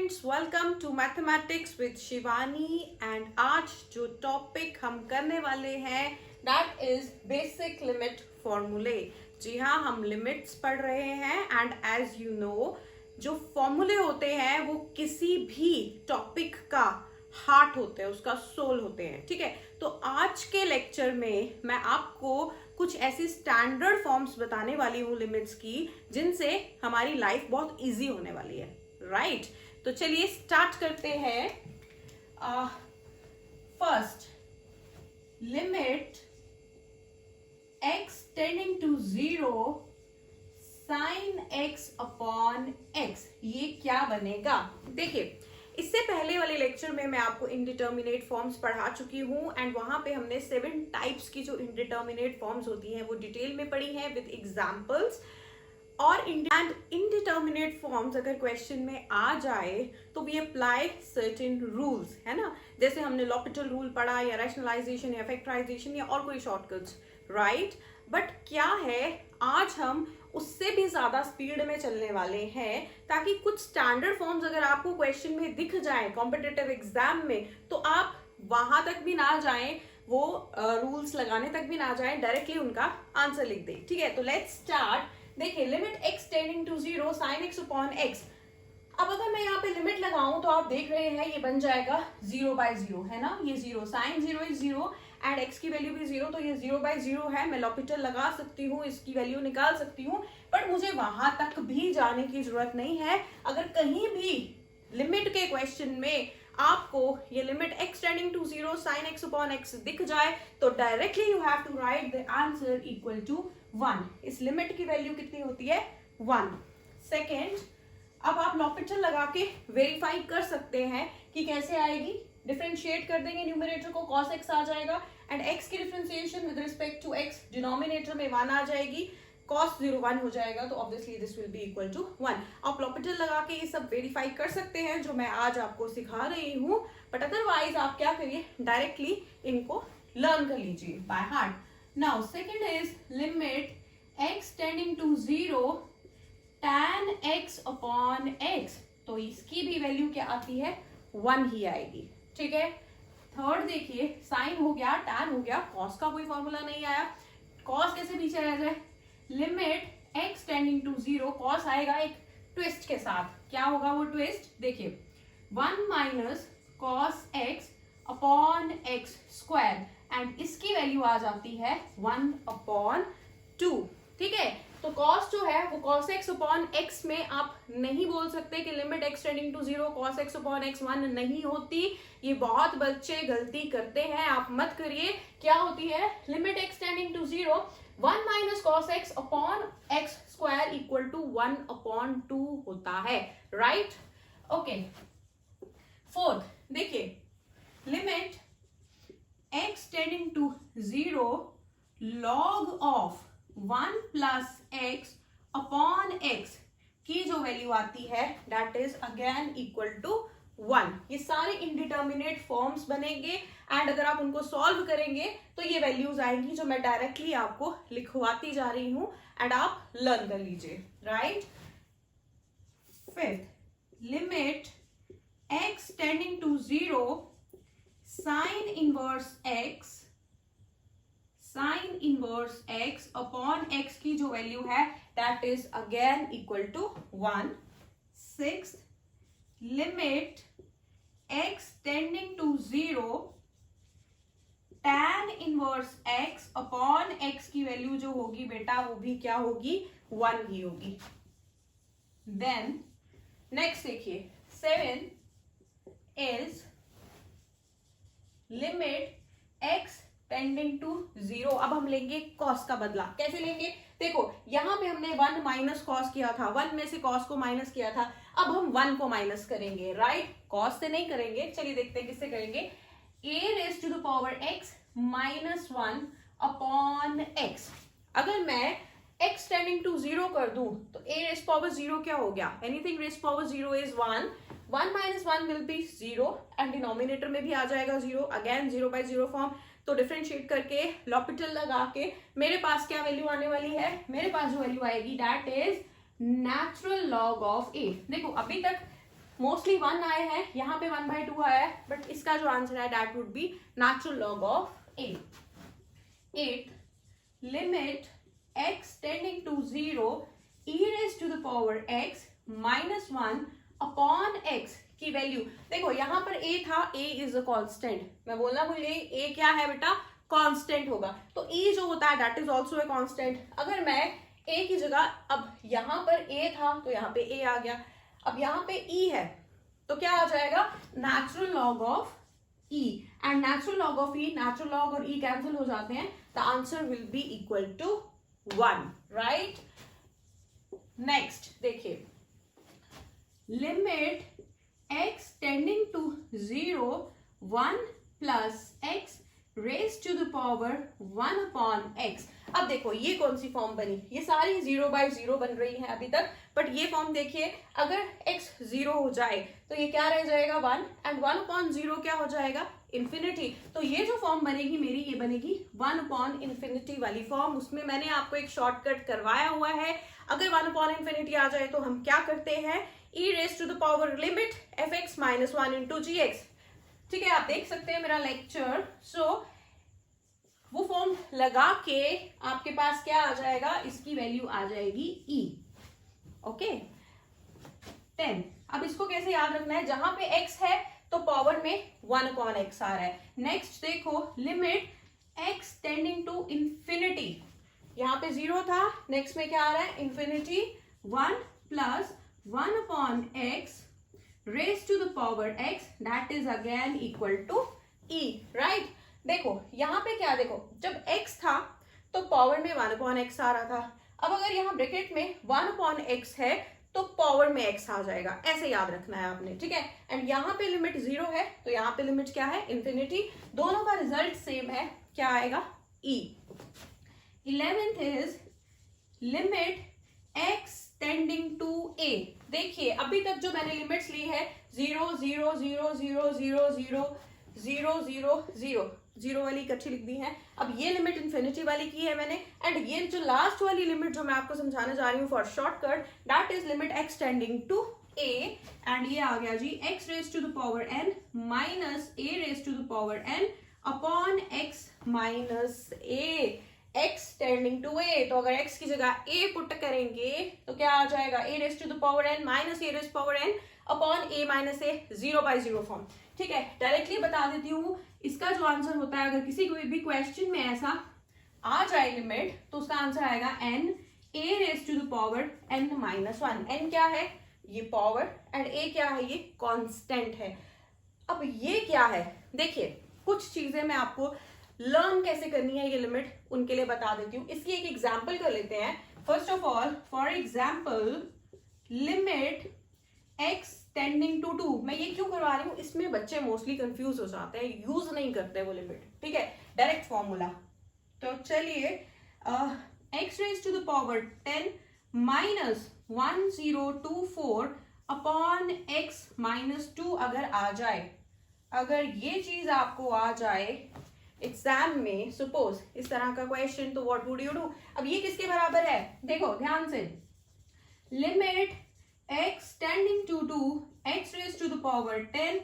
Students, welcome to mathematics with Shivani. एंड आज जो टॉपिक हम करने वाले हैं दैट इज बेसिक लिमिट फॉर्मूले। जी हाँ, हम लिमिट्स पढ़ रहे हैं एंड एज यू नो जो फॉर्मूले होते हैं वो किसी भी टॉपिक का हार्ट होते हैं, उसका सोल होते हैं। ठीक है, तो आज के लेक्चर में मैं आपको कुछ ऐसी स्टैंडर्ड फॉर्म्स बताने वाली हूँ लिमिट्स की जिनसे हमारी लाइफ बहुत इजी होने वाली है। राइट, तो चलिए स्टार्ट करते हैं। First, limit x tending to 0 sin x upon x, ये क्या बनेगा? देखिए, इससे पहले वाले लेक्चर में मैं आपको इनडिटर्मिनेट फॉर्म्स पढ़ा चुकी हूं एंड वहां पे हमने 7 टाइप्स की जो इनडिटर्मिनेट फॉर्म्स होती हैं वो डिटेल में पढ़ी हैं विद एग्जांपल्स। और इनडिटर्मिनेट फॉर्म्स अगर क्वेश्चन में आ जाए तो वी अप्लाई सर्टेन रूल्स, है ना। जैसे हमने लॉपिटल रूल पढ़ा या रैशनलाइजेशन या फैक्टराइजेशन या और कोई शॉर्टकट्स, राइट। बट क्या है, आज हम उससे भी ज्यादा स्पीड में चलने वाले हैं ताकि कुछ स्टैंडर्ड फॉर्म्स अगर आपको क्वेश्चन में दिख जाए कॉम्पिटिटिव एग्जाम में तो आप वहां तक भी ना जाएं, वो रूल्स लगाने तक भी ना जाएं, डायरेक्टली उनका आंसर लिख दें। ठीक है, तो लेट्स स्टार्ट। देखिए, limit x tending to 0 sin x upon x। अब अगर मैं यहाँ पे लिमिट लगाऊं तो आप देख रहे हैं ये बन जाएगा 0/0, है ना। ये 0 sin 0 इज 0 एंड x की वैल्यू भी 0, तो ये 0/0 है। मैं लॉपिटल लगा सकती हूँ, इसकी वैल्यू निकाल सकती हूँ, बट मुझे वहां तक भी जाने की जरूरत नहीं है। अगर कहीं भी लिमिट के क्वेश्चन में आपको ये limit x tending to 0 sin x upon x दिख जाए तो directly you have to write the answer equal to 1। इस लिमिट की वैल्यू कितनी होती है? 1। सेकेंड, अब आप लॉपिटल लगा के वेरीफाई कर सकते हैं कि कैसे आएगी। डिफरेंशिएट कर देंगे न्यूमरेटर को, cos x आ जाएगा एंड x की differentiation with respect to x denominator में 1 आ जाएगी, cos 0 1 हो जाएगा, तो obviously this will be equal to 1। आप लॉपिटल लगा के ये सब वेरीफाई कर सकते हैं जो मैं आज आपको सिखा रही हूँ, बट अदरवाइज आप क्या करिए, डायरेक्टली इनको लर्न कर लीजिए by heart. Now second is limit x tending to 0 tan x upon x, तो इसकी भी वैल्यू क्या आती है? 1 ही आएगी। ठीक है। थर्ड देखिए, साइन हो गया, tan हो गया, cos का कोई फॉर्मूला नहीं आया, cos कैसे पीछे रह जाए। Limit x tending to 0, cos आएगा एक ट्विस्ट के साथ, क्या होगा वो ट्विस्ट? देखिए 1 minus cos x upon x square and इसकी वैल्यू आ जाती है 1 अपॉन 2। ठीक है, तो cos जो है वो cos x अपॉन x में आप नहीं बोल सकते कि limit x tending to 0 cos x upon x 1 नहीं होती। ये बहुत बच्चे गलती करते हैं, आप मत करिए। क्या होती है? Limit x tending to 0 1 minus cos x upon x square equal to 1 upon 2 होता है, राइट। ओके, फोर्थ देखिए, limit x tending to 0 log of 1 plus x upon x की जो वैल्यू आती है that is again equal to 1। ये सारे indeterminate forms बनेंगे एंड अगर आप उनको सॉल्व करेंगे तो ये वैल्यूज आएंगी जो मैं डायरेक्टली आपको लिखवाती जा रही हूं एंड आप लर्न कर लीजिए, right. Fifth, limit x tending to 0 sine inverse x sine inverse x upon x की जो वैल्यू है that is again equal to 1। Sixth, limit x tending to 0 tan inverse x upon x की value जो होगी बेटा वो भी क्या होगी? 1 ही होगी। देन नेक्स्ट देखिए, 7 is limit x tending to 0। अब हम लेंगे cos का बदला। कैसे लेंगे? देखो यहां पे हमने 1 माइनस cos किया था, 1 में से cos को माइनस किया था, अब हम 1 को माइनस करेंगे, राइट। cos से नहीं करेंगे, चलिए देखते हैं किससे करेंगे। a raise to the power x minus 1 upon x। अगर मैं x टेंडिंग टू 0 कर दूं तो a रेज पावर 0 क्या हो गया? Anything raise power 0 is 1, 1 minus 1 will be 0 and denominator में भी आ जाएगा 0, अगेन 0/0 फॉर्म। तो डिफरेंशिएट करके लॉपिटल लगा के मेरे पास क्या वैल्यू आने वाली है? मेरे पास जो वैल्यू आएगी that is natural log of a। देखो अभी तक मोस्टली 1 आए हैं, यहाँ पे 1/2 आया है, बट इसका जो आंसर है that would be natural log of 8. 8. Limit x tending to 0 e raised to the power x minus 1 upon x की वैल्यू. देखो यहाँ पर a था, a इज अ कांस्टेंट. मैं बोलना भूल गई, a क्या है बेटा, कांस्टेंट होगा. तो e जो होता है that is also a constant. अगर मैं a की जगह, अब यहाँ पर a था तो यहाँ पे a आ गया, अब यहाँ पे e है तो क्या आ जाएगा, natural log of e. And natural log of e, natural log और e कैंसिल हो जाते हैं. The answer will be equal to 1. Right. Next देखिए, limit x tending to 0 1 plus x raise to the power 1 upon x. अब देखो ये कौन सी form बनी, ये सारी 0/0 बन रही है अभी तक, बट ये फॉर्म देखिए, अगर x 0 हो जाए तो ये क्या रह जाएगा 1, एंड 1 अपॉन 0 क्या हो जाएगा, इन्फिनिटी. तो ये जो फॉर्म बनेगी मेरी, ये बनेगी 1 अपॉन इन्फिनिटी वाली फॉर्म. उसमें मैंने आपको एक शॉर्टकट करवाया हुआ है. अगर 1 अपॉन इन्फिनिटी आ जाए तो हम क्या करते हैं, e raise to the power limit fx minus 1 into gx. ठीक है, आप देख सकते हैं मेरा लेक्चर. सो वो फॉर्म लगा के आपके पास क्या आ जाएगा, इसकी वैल्यू आ जाएगी e. ओके 10. अब इसको कैसे याद रखना है, जहां पे x है तो पावर में 1 अपॉन x आ रहा है. नेक्स्ट देखो, limit x tending to infinity, यहाँ पे 0 था, नेक्स्ट में क्या आ रहा है, infinity. 1 plus 1 upon x raise to the power x that is again equal to e. Right. देखो यहाँ पे क्या, देखो जब x था तो पावर में 1 अपॉन x आ रहा था. अब अगर यहाँ ब्रैकेट में 1 अपॉन x है तो पावर में x आ जाएगा. ऐसे याद रखना है आपने. ठीक है. एंड यहाँ पे लिमिट 0 है तो यहाँ पे लिमिट क्या है, इंफिनिटी. दोनों का रिजल्ट सेम है, क्या आएगा, e. 11th is limit x tending to a. देखिए अभी तक जो मैंने लिमिट्स ली है 0 0 0 0 0 0 0 0 0 0 वाली इकट्ठी लिख दी है. अब ये लिमिट इन्फिनिटी वाली की है मैंने, एंड ये जो लास्ट वाली लिमिट जो मैं आपको समझाने जा रही हूँ for shortcut, that is limit x tending to a. And ये आ गया जी x raise to the power n minus a raise to the power n upon x minus a. x tending to a, तो अगर x की जगह a put करेंगे तो क्या आ जाएगा, a raise to the power n minus a raise power n upon a minus a. 0/0 form. ठीक है, डायरेक्टली बता देती हूँ इसका जो आंसर होता है, अगर किसी कोई भी क्वेश्चन में ऐसा आ जाए लिमिट, तो उसका आंसर आएगा n a raise to the power n minus 1. n क्या है, ये पावर, एंड a क्या है, ये कांस्टेंट है. अब ये क्या है, देखिए कुछ चीजें मैं आपको लर्न कैसे करनी है ये लिमिट, उनके लिए बता देती हूँ. इसकी एक एग्जाम्पल कर लेते हैं. First of all, for example limit x tending to 2. मैं ये क्यों करवा रही हूँ, इसमें बच्चे मोस्टली कंफ्यूज हो जाते हैं, यूज नहीं करते वो लिमिट. ठीक है, डायरेक्ट फॉर्मूला. तो चलिए x raise to the power 10 minus 1024 upon x minus 2 अगर आ जाए, अगर ये चीज आपको आ जाए एग्जाम में, सपोज इस तरह का क्वेश्चन, तो व्हाट वुड यू डू. अब ये किसके बराबर है, देखो ध्यान से, limit x tending to 2 x raise to the power 10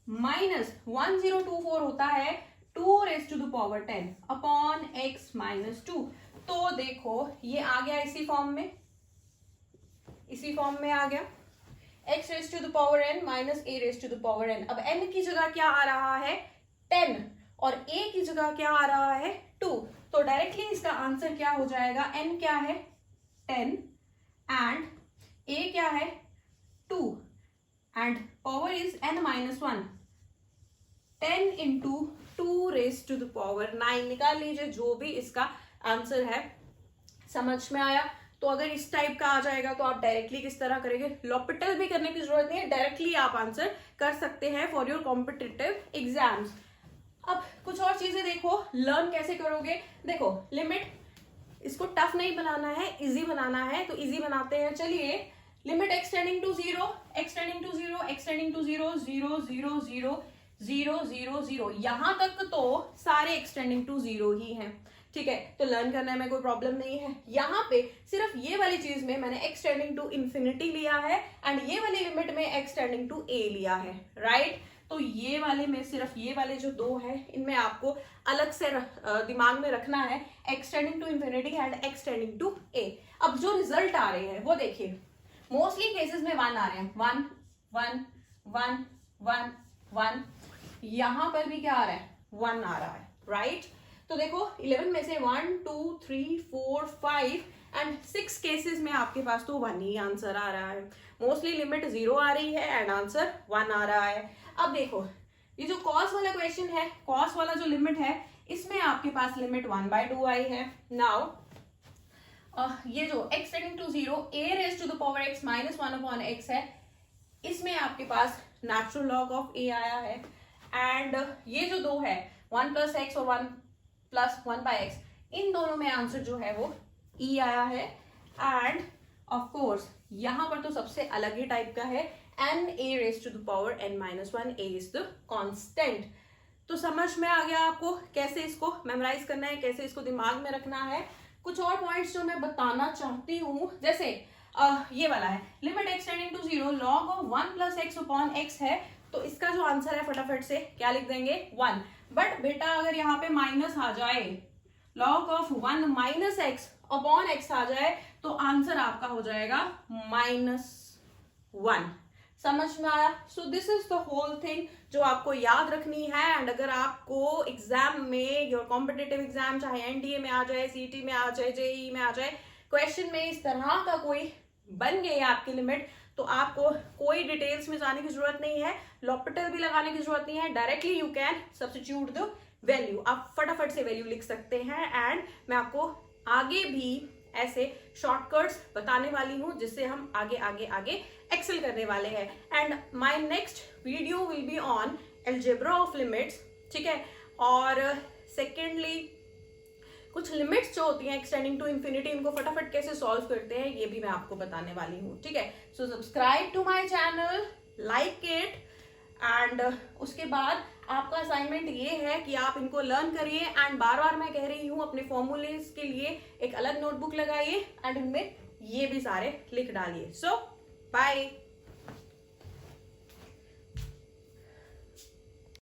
minus 1024 होता है 2 raise to the power 10 upon x minus 2. तो देखो ये आ गया इसी फॉर्म में, इसी फॉर्म में आ गया x raise to the power n minus a raise to the power n. अब n की जगह क्या आ रहा है, 10, और a की जगह क्या आ रहा है, 2. तो डायरेक्टली इसका आंसर क्या हो जाएगा, n क्या है 10 एंड a क्या है 2 and power is n minus 1. 10 into 2 raise to the power 9. निकाल लीजिए जो भी इसका आंसर है. समझ में आया. तो अगर इस टाइप का आ जाएगा तो आप डायरेक्टली किस तरह करेंगे, लॉपिटल भी करने की जरूरत नहीं है, डायरेक्टली आप आंसर कर सकते हैं फॉर योर कॉम्पिटिटिव एग्जाम्स. अब कुछ और चीजें देखो, लर्न कैसे करोगे. देखो लिमिट, इसको टफ नहीं बनाना है, इजी बनाना है, तो इजी बनाते हैं. चलिए limit x tending to 0 x tending to 0 x tending to 0 0 0 0 0 0 0. यहां तक तो सारे x टेंडिंग टू 0 ही हैं. ठीक है, तो लर्न करने में कोई प्रॉब्लम नहीं है। यहाँ पे सिर्फ ये वाली चीज में मैंने x टेंडिंग टू इंफिनिटी लिया है एंड ये वाली लिमिट में x टेंडिंग टू a लिया है, राइट। तो ये वाले में सिर्फ ये वाले जो दो है इनमें आपको अलग से दिमाग में रखना है, x tending to infinity and x tending to a। अब जो रिजल्ट आ रहे हैं वो देखिए, मोस्टली केसेस में 1 आ रहे हैं, 1 1 1 1 1, यहां पर भी क्या आ रहा है, 1 आ रहा है, राइट। तो देखो 11 में से 1 2 3 4 5 एंड 6 केसेस में आपके पास तो 1 ही आंसर आ रहा है। मोस्टली लिमिट 0 आ रही है एंड आंसर 1 आ रहा है। अब देखो ये जो कॉस वाला क्वेश्चन है, कॉस वाला जो लिमिट है इसमें आपके पास लिमिट 1/2 आई है। नाउ ये जो x tending to 0 a raise to the power x minus 1/x है, इसमें आपके पास नेचुरल लॉग ऑफ a आया है एंड ये जो दो है 1 प्लस एक्स और 1 प्लस 1/x, इन दोनों में आंसर जो है वो e आया है। एंड ऑफ कोर्स यहां पर तो सबसे अलग ही टाइप का है, n a raise to the power n minus 1, a is the constant. तो समझ में आ गया आपको कैसे इसको मेमोराइज करना है, कैसे इसको दिमाग में रखना है। कुछ और पॉइंट्स जो मैं बताना चाहती हूँ, जैसे ये वाला है limit x tending to 0 log of 1 plus x upon x है, तो इसका जो आंसर है फटाफट से क्या लिख देंगे, 1। बट बेटा अगर यहाँ पे माइनस आ जाए, log of 1 minus x upon x आ जाए तो आंसर आपका हो जाएगा -1। समझ में आया? So this is the whole thing जो आपको याद रखनी है। एंड अगर आपको एग्जाम में, योर कॉम्पिटिटिव एग्जाम चाहे एनडीए में आ जाए, सीटी में आ जाए, जेई में आ जाए, क्वेश्चन में इस तरह का कोई बन गई आपकी लिमिट, तो आपको कोई डिटेल्स में जाने की जरूरत नहीं है, लॉपिटल भी लगाने की जरूरत नहीं है, directly you can substitute the value. आप फटाफट से वैल्यू लिख सकते हैं एंड मैं आपको आगे भी ऐसे शॉर्टकट्स बताने वाली हूं जिससे हम आगे आगे आगे एक्सेल करने वाले हैं। And my next video will be on algebra of limits, ठीक है। और सेकेंडली कुछ लिमिट्स जो होती हैं एक्सटेंडिंग टू इंफिनिटी, इनको फटाफट कैसे सॉल्व करते हैं ये भी मैं आपको बताने वाली हूँ, ठीक है। So subscribe to my channel, like it and उसके बाद आपका असाइनमेंट ये है कि आप इनको लर्न करिए एंड बार बार मैं कह रही हूँ अपने फॉर्मूलेस के लिए एक अलग नोटबुक लगाइए एंड इनमें ये भी सारे लिख डालिए। सो बाय।